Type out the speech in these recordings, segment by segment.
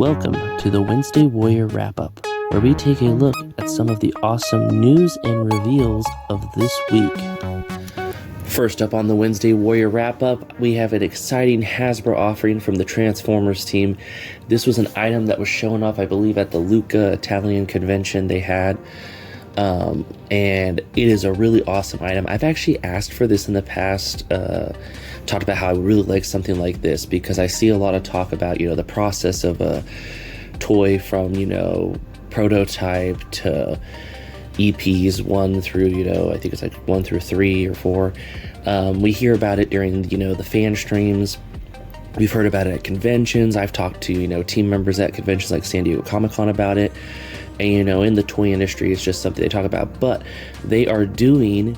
Welcome to the Wednesday Warrior Wrap-Up, where we take a look at some of the awesome news and reveals of this week. First up on the Wednesday Warrior Wrap-Up, we have an exciting Hasbro offering from the Transformers team. This was an item that was shown off, I believe, at the Lucca Italian convention they had. And it is a really awesome item. I've actually asked for this in the past, talked about how I really like something like this, because I see a lot of talk about, the process of a toy from, prototype to EPs 1 through, I think it's like 1 through 3 or 4. We hear about it during, the fan streams. We've heard about it at conventions. I've talked to, team members at conventions like San Diego Comic-Con about it. And, in the toy industry, it's just something they talk about. But they are doing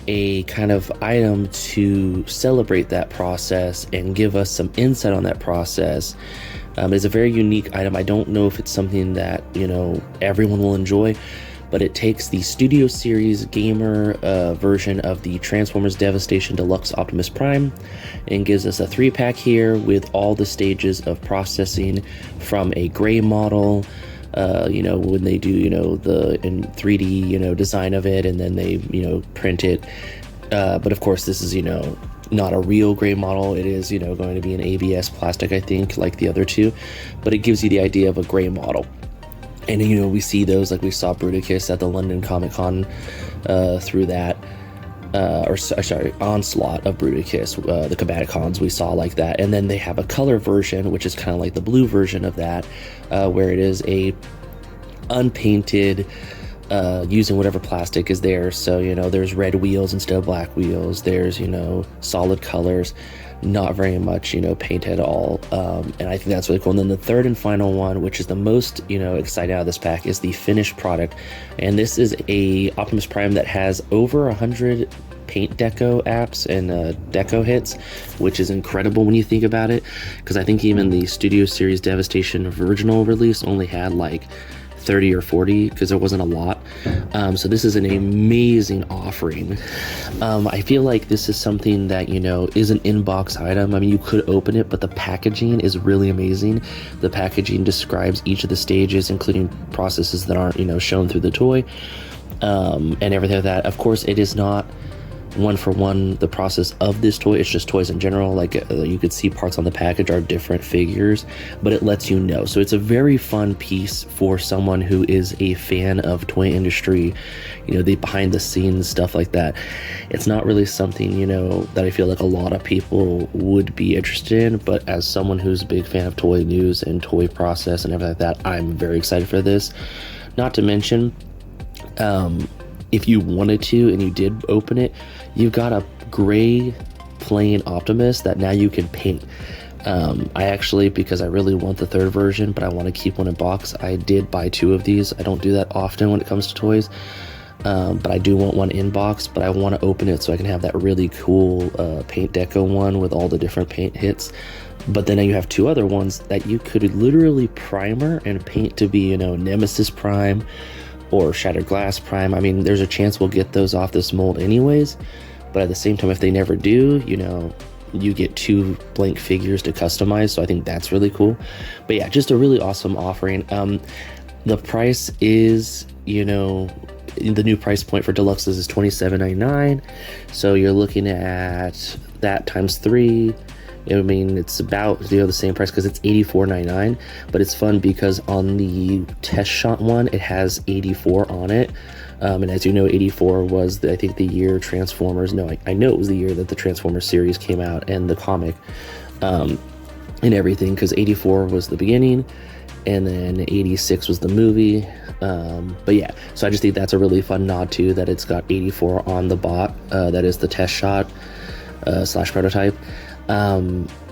a kind of item to celebrate that process and give us some insight on that process. It's a very unique item. I don't know if it's something that, everyone will enjoy, but it takes the Studio Series Gamer version of the Transformers Devastation Deluxe Optimus Prime and gives us a 3-pack here with all the stages of processing from a gray model, when they do, the in 3D, design of it, and then they, print it. But of course, this is, not a real gray model. It is, going to be an ABS plastic, I think, like the other two, but it gives you the idea of a gray model. And, we see those, like we saw Bruticus at the London Comic-Con through that. Onslaught of Bruticus, the Combaticons we saw like that. And then they have a color version, which is kind of like the blue version of that, where it is a unpainted, using whatever plastic is there. So, there's red wheels instead of black wheels. There's, solid colors, not very much, paint at all. And I think that's really cool. And then the third and final one, which is the most, exciting out of this pack, is the finished product. And this is a Optimus Prime that has over 100 paint deco apps and deco hits, which is incredible when you think about it, because I think even the Studio Series Devastation original release only had like 30 or 40, because there wasn't a lot. So this is an amazing offering. I feel like this is something that, is an in-box item. I mean, you could open it, but the packaging is really amazing. The packaging describes each of the stages, including processes that aren't, shown through the toy, and everything like that. Of course, it is not one for one the process of this toy. It's just toys in general. Like you could see parts on the package are different figures, but it lets you know. So it's a very fun piece for someone who is a fan of toy industry, the behind the scenes stuff like that. It's not really something, that I feel like a lot of people would be interested in, but as someone who's a big fan of toy news and toy process and everything like that, I'm very excited for this. Not to mention, if you wanted to and you did open it, you've got a gray plain Optimus that now you can paint. I actually, because I really want the third version, but I want to keep one in box, I did buy 2 of these. I don't do that often when it comes to toys, but I do want one in box, but I want to open it so I can have that really cool paint deco one with all the different paint hits. But then you have 2 other ones that you could literally primer and paint to be, Nemesis Prime or Shattered Glass Prime. I mean, there's a chance we'll get those off this mold anyways, but at the same time, if they never do, you get 2 blank figures to customize, so I think that's really cool. But yeah, just a really awesome offering. The price is, the new price point for deluxes is $27.99, so you're looking at that times 3. I mean, it's about the same price, because it's $84.99, but it's fun because on the test shot one, it has 84 on it. And as you know, 84 was, I think, the year Transformers, I know it was the year that the Transformers series came out and the comic and everything, because 84 was the beginning and then 86 was the movie. But yeah, so I just think that's a really fun nod too, that it's got 84 on the bot, that is the test shot / prototype.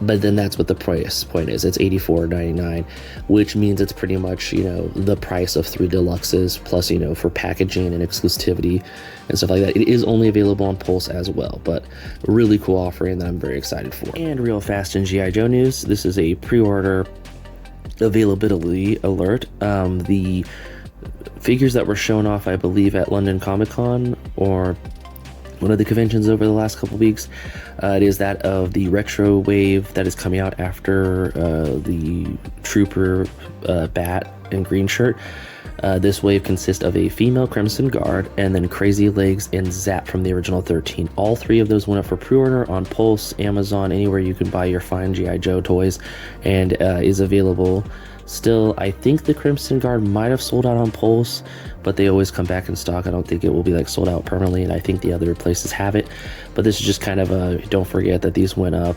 But then that's what the price point is. It's $84.99, which means it's pretty much, the price of 3 deluxes plus, for packaging and exclusivity and stuff like that. It is only available on Pulse as well, but a really cool offering that I'm very excited for. And real fast in G.I. Joe news, this is a pre-order availability alert. The figures that were shown off, I believe, at London Comic-Con or one of the conventions over the last couple weeks. It is that of the retro wave that is coming out after the Trooper bat and green shirt. This wave consists of a female Crimson Guard and then Crazylegs and Zap from the original 13. All three of those went up for pre-order on Pulse, Amazon, anywhere you can buy your fine G.I. Joe toys, and is available still. I think the Crimson Guard might have sold out on Pulse, but they always come back in stock. I don't think it will be like sold out permanently, and I think the other places have it. But this is just kind of a, don't forget that these went up,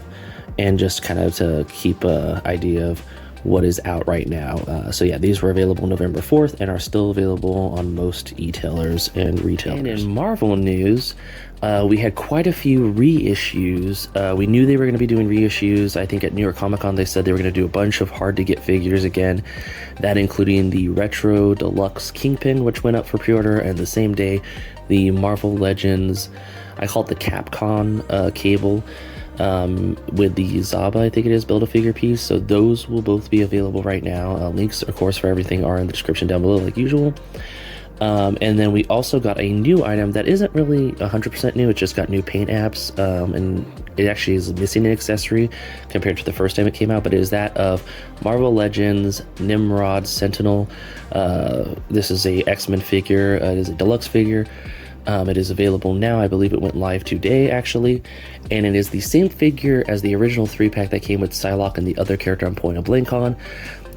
and just kind of to keep a idea of what is out right now. So yeah, these were available November 4th and are still available on most e-tailers and retailers. And in Marvel news, we had quite a few reissues. We knew they were going to be doing reissues. I think at New York Comic Con they said they were going to do a bunch of hard to get figures again, that including the Retro Deluxe Kingpin, which went up for pre-order, and the same day the Marvel Legends, I call it the Capcom cable, with the Zaba, I think it is, Build-A-Figure piece. So those will both be available right now. Links, of course, for everything are in the description down below like usual. And then we also got a new item that isn't really 100% new. It just got new paint apps, and it actually is missing an accessory compared to the first time it came out, but it is that of Marvel Legends Nimrod Sentinel. This is a X-Men figure. It is a deluxe figure. It is available now. I believe it went live today, actually, and it is the same figure as the original 3-pack that came with Psylocke and the other character I'm Point a Blank on.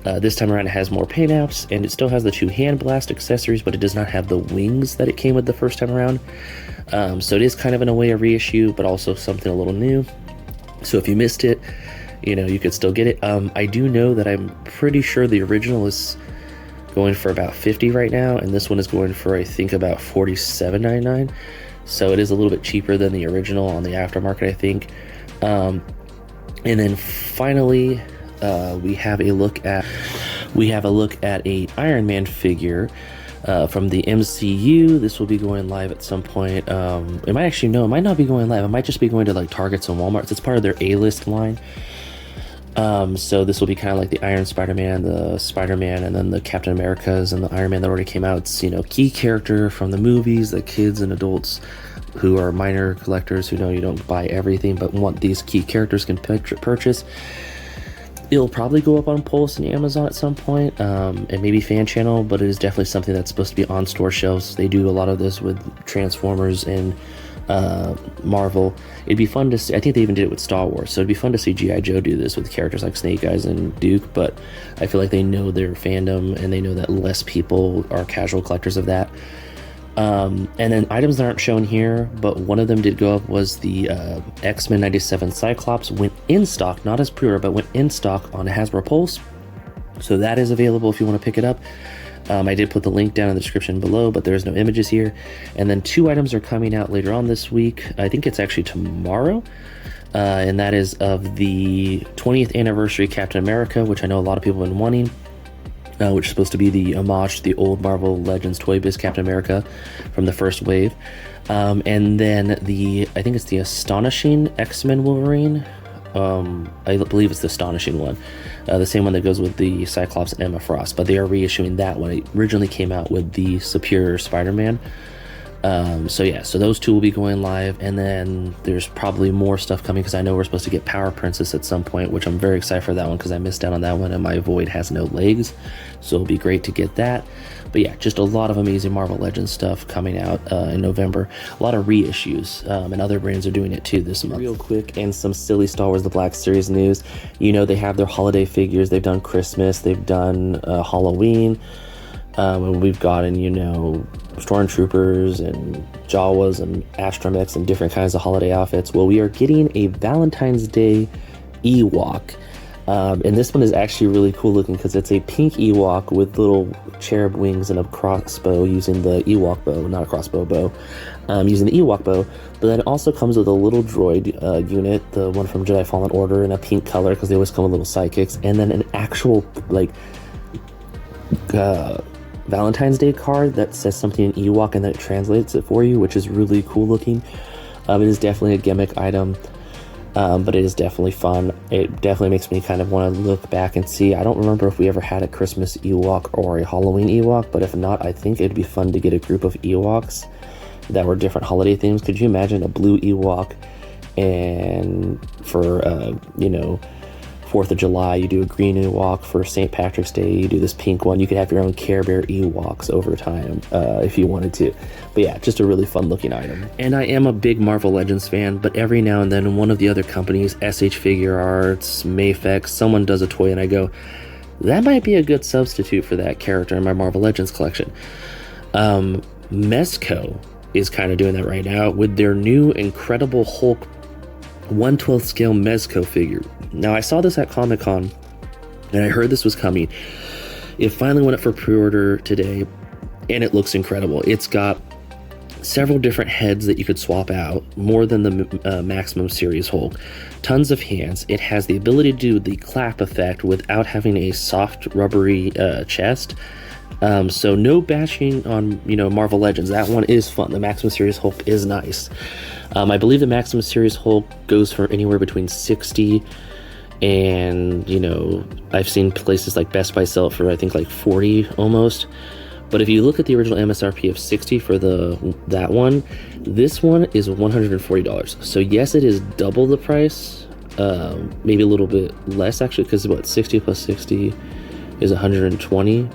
This time around it has more paint apps, and it still has the 2 hand blast accessories, but it does not have the wings that it came with the first time around. So it is kind of in a way a reissue, but also something a little new. So if you missed it, you know, you could still get it. I do know that I'm pretty sure the original is going for about $50 right now, and this one is going for, I think, about $47.99. So it is a little bit cheaper than the original on the aftermarket, I think. And then finally, we have a look at a Iron Man figure from the MCU. This will be going live at some point. It might not be going live. It might just be going to like Targets and Walmarts. It's part of their A-list line. So this will be kind of like the Iron Spider-Man, the Spider-Man, and then the Captain Americas and the Iron Man that already came out. It's, you know, key character from the movies that kids and adults who are minor collectors who know you don't buy everything but want these key characters can purchase. It'll probably go up on Pulse and Amazon at some point, and maybe Fan Channel, but it is definitely something that's supposed to be on store shelves. They do a lot of this with Transformers and Marvel. It'd be fun to see. I think they even did it with Star Wars, so it'd be fun to see G.I. Joe do this with characters like Snake Eyes and Duke, but I feel like they know their fandom and they know that less people are casual collectors of that. And then items that aren't shown here, but one of them did go up, was the X-Men 97 Cyclops. Went in stock, not as pre-order, but went in stock on Hasbro Pulse, so that is available if you want to pick it up. I did put the link down in the description below, but there's no images here. And then 2 items are coming out later on this week. I think it's actually tomorrow. And that is of the 20th anniversary Captain America, which I know a lot of people have been wanting, which is supposed to be the homage to the old Marvel Legends Toy Biz Captain America from the first wave. And then I think it's the Astonishing X-Men Wolverine. I believe it's the Astonishing one, the same one that goes with the Cyclops and Emma Frost, but they are reissuing that one. It originally came out with the Superior Spider-Man. So yeah, so those 2 will be going live, and then there's probably more stuff coming, because I know we're supposed to get Power Princess at some point, which I'm very excited for that one, because I missed out on that one and my Void has no legs, so it'll be great to get that. But yeah, just a lot of amazing Marvel Legends stuff coming out in November. A lot of reissues, and other brands are doing it too this month. Real quick, and some silly Star Wars The Black Series news. You know, they have their holiday figures. They've done Christmas. They've done Halloween. And we've gotten, you know, Stormtroopers and Jawas and Astromechs and different kinds of holiday outfits. Well, we are getting a Valentine's Day Ewok. And this one is actually really cool looking, because it's a pink Ewok with little cherub wings and a crossbow using the Ewok bow, not a crossbow bow, using the Ewok bow. But then it also comes with a little droid unit, the one from Jedi Fallen Order, in a pink color, because they always come with little sidekicks, and then an actual like Valentine's Day card that says something in Ewok and then it translates it for you, which is really cool looking. It is definitely a gimmick item, but it is definitely fun. It definitely makes me kind of want to look back and see. I don't remember if we ever had a Christmas Ewok or a Halloween Ewok, but if not, I think it'd be fun to get a group of Ewoks that were different holiday themes. Could you imagine a blue Ewok, and for 4th of July you do a green Ewok, for St. Patrick's Day you do this pink one? You could have your own Care Bear Ewoks over time if you wanted to. But yeah, just a really fun looking item. And I am a big Marvel Legends fan, but every now and then one of the other companies, SH Figure Arts, Mafex, someone does a toy and I go, that might be a good substitute for that character in my Marvel Legends collection. Mezco is kind of doing that right now with their new Incredible Hulk 1/12 scale Mezco figure. Now I saw this at Comic-Con and I heard this was coming. It finally went up for pre-order today and it looks incredible. It's got several different heads that you could swap out, more than the Maximum Series Hulk. Tons of hands. It has the ability to do the clap effect without having a soft rubbery chest. So no bashing on, Marvel Legends. That one is fun. The Maximum Series Hulk is nice. I believe the Maximum Series Hulk goes for anywhere between 60 and, I've seen places like Best Buy sell it for I think like 40 almost. But if you look at the original MSRP of 60 for that one, this one is $140. So yes, it is double the price, maybe a little bit less actually, because 60 plus 60 is 120.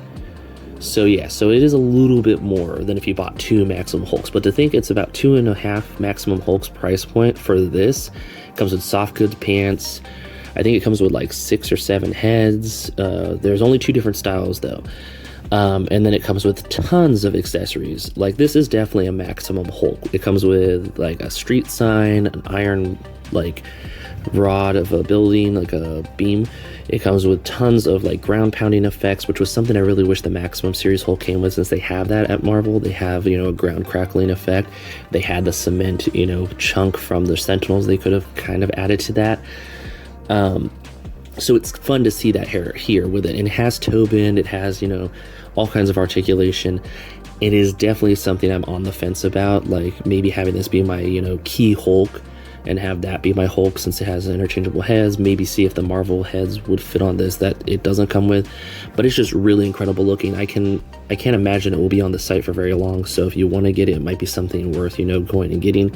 So yeah, so it is a little bit more than if you bought 2 Maximum Hulks. But to think it's about 2.5 Maximum Hulks price point for this. It comes with soft goods pants. I think it comes with like 6 or 7 heads. There's only 2 different styles though. And then it comes with tons of accessories. Like, this is definitely a Maximum Hulk. It comes with like a street sign, an iron like rod of a building, like a beam. It comes with tons of like ground pounding effects, which was something I really wish the Maximum Series Hulk came with, since they have that at Marvel. They have, a ground crackling effect. They had the cement, chunk from the Sentinels. They could have kind of added to that. So it's fun to see that here with it. And it has toe bend. It has, all kinds of articulation. It is definitely something I'm on the fence about, like maybe having this be my, key Hulk, and have that be my Hulk since it has interchangeable heads. Maybe see if the Marvel heads would fit on this that it doesn't come with. But it's just really incredible looking. I can't imagine it will be on the site for very long. So if you want to get it, it might be something worth, going and getting.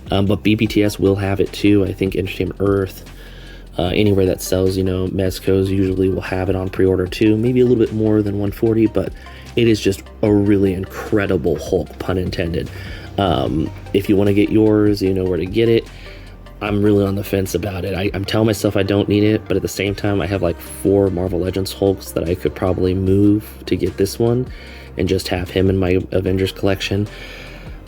But BBTS will have it too. I think Entertainment Earth, anywhere that sells, Mezcos usually will have it on pre-order too. Maybe a little bit more than 140, but it is just a really incredible Hulk, pun intended. If you want to get yours, you know where to get it. I'm really on the fence about it. I'm telling myself I don't need it, but at the same time, I have like 4 Marvel Legends Hulks that I could probably move to get this one and just have him in my Avengers collection.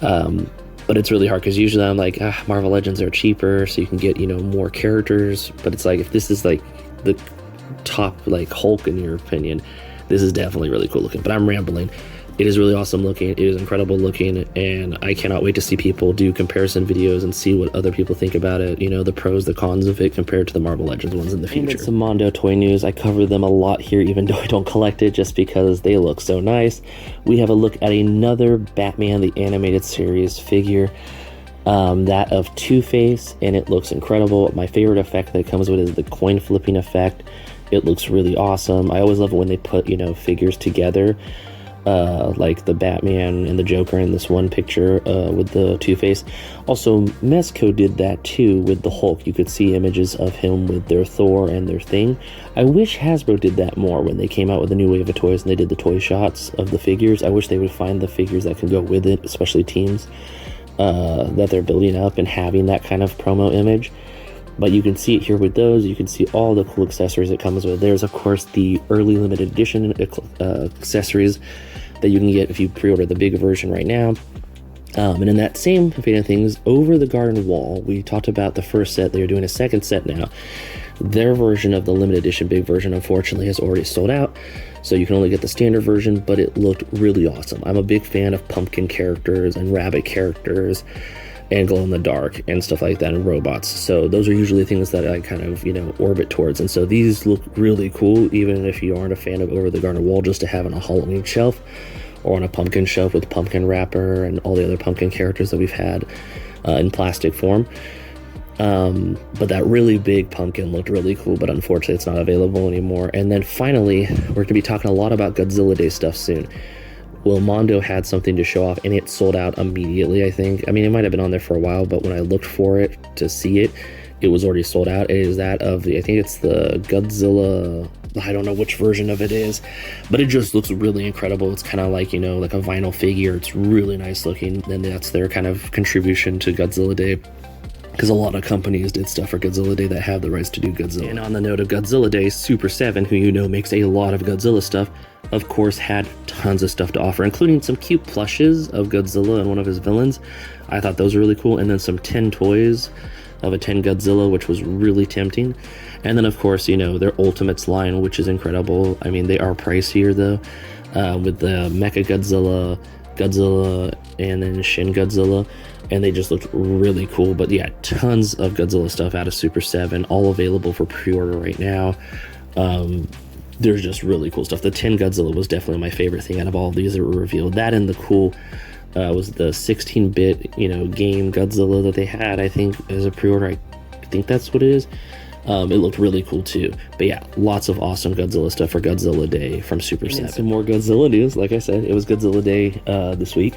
But it's really hard because usually I'm like, Marvel Legends are cheaper, so you can get, more characters. But it's like, if this is like the top like Hulk in your opinion, this is definitely really cool looking. But I'm rambling. It is really awesome looking. It is incredible looking, and I cannot wait to see people do comparison videos and see what other people think about it. The pros, the cons of it compared to the Marvel Legends ones in the future. And some Mondo toy news. I cover them a lot here, even though I don't collect it, just because they look so nice. We have a look at another Batman the Animated Series figure, that of Two-Face, and it looks incredible. My favorite effect that it comes with is the coin flipping effect. It looks really awesome. I always love it when they put, figures together. Like the Batman and the Joker in this one picture with the Two-Face. Also, Mezco did that too with the Hulk. You could see images of him with their Thor and their Thing. I wish Hasbro did that more when they came out with a new wave of toys and they did the toy shots of the figures. I wish they would find the figures that can go with it, especially teams that they're building up and having that kind of promo image. But you can see it here with those. You can see all the cool accessories it comes with. There's, of course, the early limited edition accessories that you can get if you pre-order the big version right now. And in that same vein of things, over the garden wall, we talked about the first set. They're doing a second set now. Their version of the limited edition big version, unfortunately, has already sold out. So you can only get the standard version, but it looked really awesome. I'm a big fan of pumpkin characters and rabbit characters and glow-in-the-dark and stuff like that, and robots. So those are usually things that I kind of, orbit towards. And so these look really cool, even if you aren't a fan of Over the Garden Wall, just to have on a Halloween shelf or on a pumpkin shelf with pumpkin wrapper and all the other pumpkin characters that we've had in plastic form. But that really big pumpkin looked really cool, but unfortunately it's not available anymore. And then finally, we're going to be talking a lot about Godzilla Day stuff soon. Well, Mondo had something to show off, and it sold out immediately, I think. I mean, it might have been on there for a while, but when I looked for it to see it, it was already sold out. It is that of the, I think it's the Godzilla, I don't know which version of it is, but it just looks really incredible. It's kind of like, you know, like a vinyl figure. It's really nice looking, and that's their kind of contribution to Godzilla Day, because a lot of companies did stuff for Godzilla Day that have the rights to do Godzilla. And on the note of Godzilla Day, Super 7, who you know makes a lot of Godzilla stuff, of course had tons of stuff to offer, including some cute plushes of Godzilla and one of his villains. I thought those were really cool, and then some 10 toys of a 10 Godzilla, which was really tempting. And then of course, you know, their Ultimates line, which is incredible. I mean, they are pricier though, with the Mecha Godzilla, Godzilla, and then Shin Godzilla, and they just looked really cool. But yeah, tons of Godzilla stuff out of Super 7, all available for pre-order right now. There's just really cool stuff. The 10 Godzilla was definitely my favorite thing out of all of these that were revealed. That and the cool was the 16-bit, you know, game Godzilla that they had, I think, as a pre-order. I think that's what it is. It looked really cool too. But yeah, lots of awesome Godzilla stuff for Godzilla Day from Super 7. Some more Godzilla news. Like I said, it was Godzilla Day this week.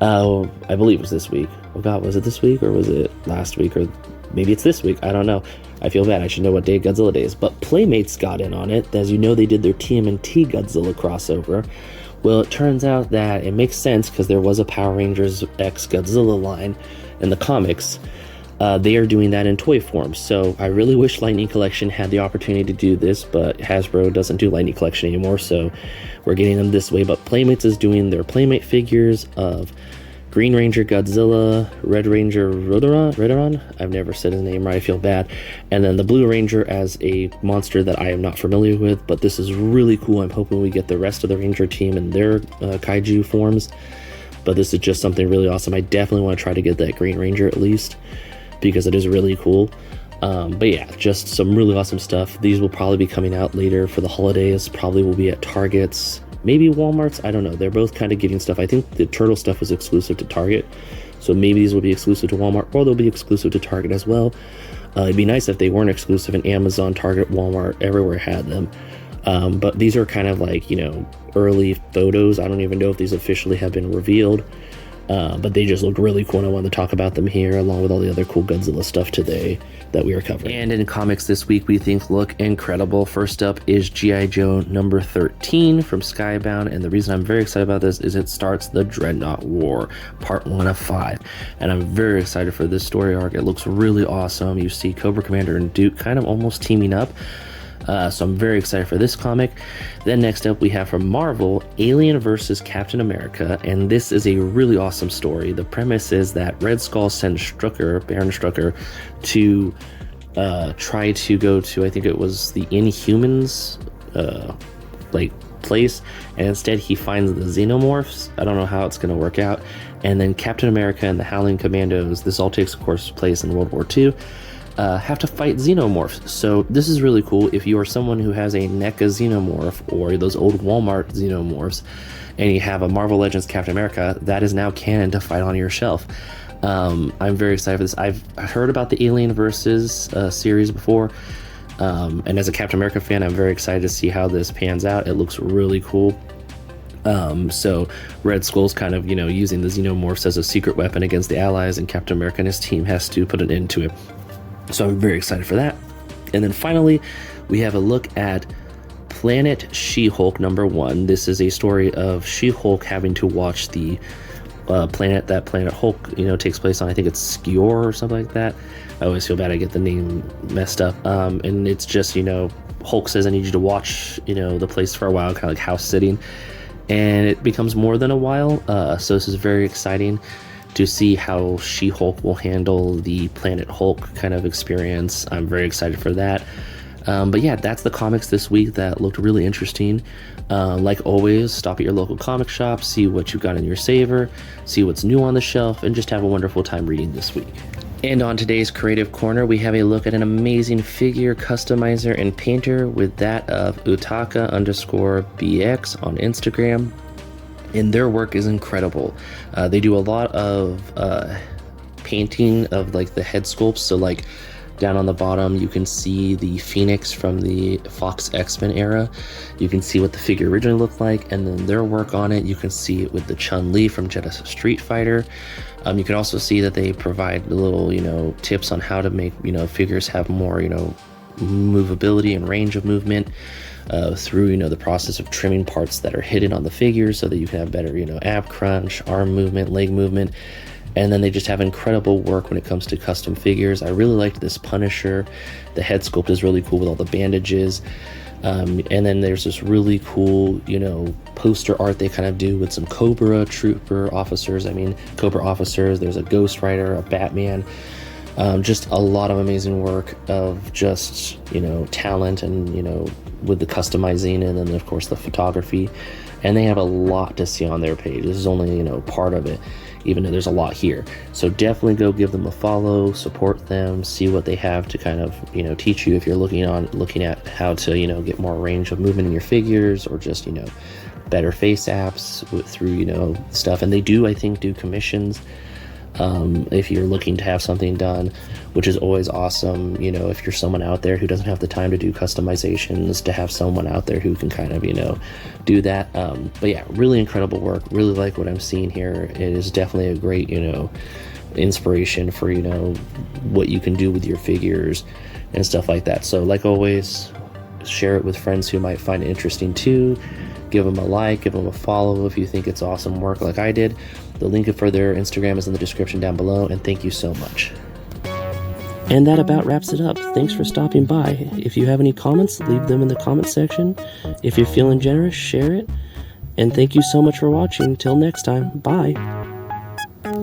I believe it was this week. Oh god, was it this week or was it last week, or maybe it's this week? I don't know. I feel bad. I should know what day Godzilla Day is. But Playmates got in on it. As you know, they did their TMNT Godzilla crossover. Well, it turns out that it makes sense because there was a Power Rangers X Godzilla line in the comics. They are doing that in toy form. So I really wish Lightning Collection had the opportunity to do this, but Hasbro doesn't do Lightning Collection anymore, so we're getting them this way. But Playmates is doing their Playmate figures of Green Ranger Godzilla, Red Ranger Rodoron, I've never said his name right, I feel bad, and then the Blue Ranger as a monster that I am not familiar with, but this is really cool. I'm hoping we get the rest of the Ranger team in their kaiju forms, but this is just something really awesome. I definitely want to try to get that Green Ranger at least, because it is really cool. But yeah, just some really awesome stuff. These will probably be coming out later for the holidays, probably will be at Targets, maybe Walmart's, I don't know. They're both kind of getting stuff. I think the Turtle stuff was exclusive to Target, so maybe these will be exclusive to Walmart, or they'll be exclusive to Target as well. It'd be nice if they weren't exclusive, and Amazon, Target, Walmart, everywhere had them. But these are kind of like, you know, early photos. I don't even know if these officially have been revealed, but they just look really cool, and I wanted to talk about them here along with all the other cool Godzilla stuff today that we are covering. And in comics this week we think look incredible. First up is G.I. Joe number 13 from Skybound, and the reason I'm very excited about this is it starts the Dreadnought War, part 1 of 5, and I'm very excited for this story arc. It looks really awesome. You see Cobra Commander and Duke kind of almost teaming up. So I'm very excited for this comic. Then next up we have from Marvel, Alien vs. Captain America, and this is a really awesome story. The premise is that Red Skull sends Baron Strucker, to try to go to, I think it was the Inhumans like place, and instead he finds the Xenomorphs. I don't know how it's going to work out. And then Captain America and the Howling Commandos, this all takes of course place in World War II, have to fight Xenomorphs. So this is really cool. If you are someone who has a NECA Xenomorph or those old Walmart Xenomorphs, and you have a Marvel Legends Captain America, that is now canon to fight on your shelf. I'm very excited for this. I've heard about the Alien Versus series before, and as a Captain America fan, I'm very excited to see how this pans out. It looks really cool. So Red Skull's kind of, you know, using the Xenomorphs as a secret weapon against the Allies, and Captain America and his team has to put an end to it. So I'm very excited for that. And then finally, we have a look at Planet She-Hulk number 1. This is a story of She-Hulk having to watch the planet that Planet Hulk, you know, takes place on. I think it's Skior or something like that. I always feel bad I get the name messed up. And it's just, you know, Hulk says, I need you to watch, you know, the place for a while, kind of like house sitting. And it becomes more than a while. So this is very exciting to see how She-Hulk will handle the Planet Hulk kind of experience. I'm very excited for that. But yeah, that's the comics this week that looked really interesting. Like always, stop at your local comic shop, see what you got in your saver, see what's new on the shelf, and just have a wonderful time reading this week. And on today's Creative Corner, we have a look at an amazing figure customizer and painter with that of Utaka_BX on Instagram. And their work is incredible. They do a lot of painting of like the head sculpts, so like Down on the bottom, you can see the Phoenix from the Fox X-Men era. You can see what the figure originally looked like, and then their work on it. You can see it with the Chun-Li from Jedi Street Fighter. You can also see that they provide little, tips on how to make, figures have more, movability and range of movement through, the process of trimming parts that are hidden on the figures so that you can have better, ab crunch, arm movement, leg movement. And then they just have incredible work when it comes to custom figures. I really liked this Punisher. The head sculpt is really cool with all the bandages. And then there's this really cool, poster art they kind of do with some Cobra officers. There's a Ghost Rider, a Batman. Just a lot of amazing work of just, talent and, with the customizing and then, of course, the photography. And they have a lot to see on their page. This is only, part of it, even though there's a lot here. So definitely go give them a follow, support them, see what they have to kind of, teach you if you're looking at how to, get more range of movement in your figures, or just, better face apps through, stuff. And they do, I think, do commissions. If you're looking to have something done, which is always awesome, if you're someone out there who doesn't have the time to do customizations, to have someone out there who can kind of, do that. But yeah, really incredible work. Really like what I'm seeing here. It is definitely a great, inspiration for, what you can do with your figures and stuff like that. So like always, share it with friends who might find it interesting too. Give them a like, give them a follow if you think it's awesome work like I did. The link for their Instagram is in the description down below, and thank you so much. And that about wraps it up. Thanks for stopping by. If you have any comments, leave them in the comment section. If you're feeling generous, share it. And thank you so much for watching. Till next time, bye.